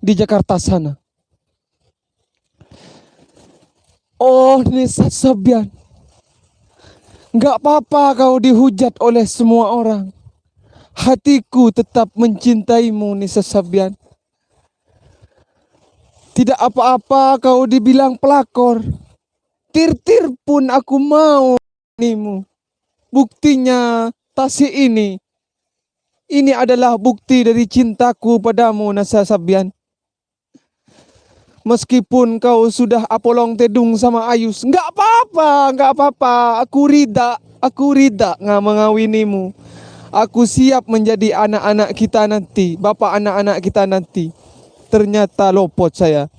di Jakarta sana. Oh Nisa Sabian, gak apa-apa kau dihujat oleh semua orang. Hatiku tetap mencintaimu Nisa Sabian. Tidak apa-apa kau dibilang pelakor. Tir-tir pun aku mau nimu. Buktinya tasi ini adalah bukti dari cintaku padamu Nisa Sabian. Meskipun kau sudah apolong tedung sama Ayus, nggak apa-apa, nggak apa-apa. Aku rida nggak mengawinimu. Aku siap menjadi anak-anak kita nanti, bapak anak-anak kita nanti. Ternyata lopot saya.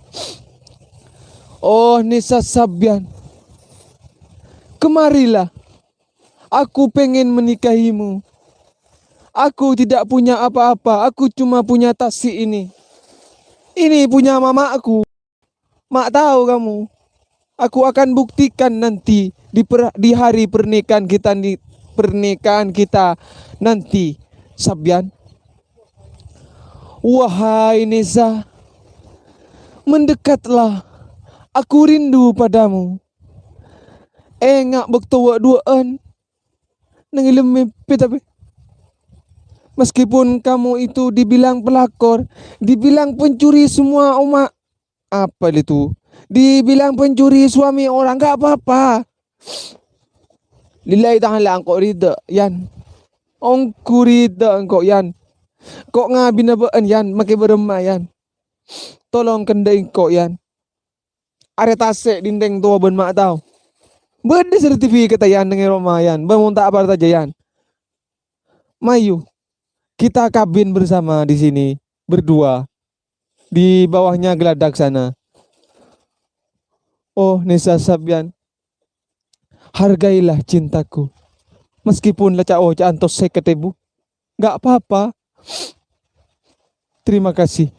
Oh Nisa Sabian, kemarilah. Aku pengen menikahimu. Aku tidak punya apa-apa, aku cuma punya tasi ini. Ini punya mamaku. Mak tahu kamu. Aku akan buktikan nanti di hari pernikahan kita nanti, Sabian. Wahai Nisa, mendekatlah. Aku rindu padamu. Engak bektawa duaan. Nangilem mimpi tapi. Meskipun kamu itu dibilang pelakor, dibilang pencuri semua umat, apa itu? Dibilang pencuri suami orang, gak apa-apa. Lillahi ta'ala engkau rida, yan. Ongku rida engkau, yan. Kok ngabi na baan, yan. Makai berema, yan. Tolong kendai engkau, yan. Are tasik dinding tua ben mak tau. Benda sertifikat yan dengan Roma, yan. Memuntak apa saja, yan. Mayu. Kita kabin bersama di sini. Berdua. Di bawahnya geladak sana. Oh Nisa Sabian, hargailah cintaku. Meskipun lecak antos saya ketebu, gak apa-apa. Terima kasih.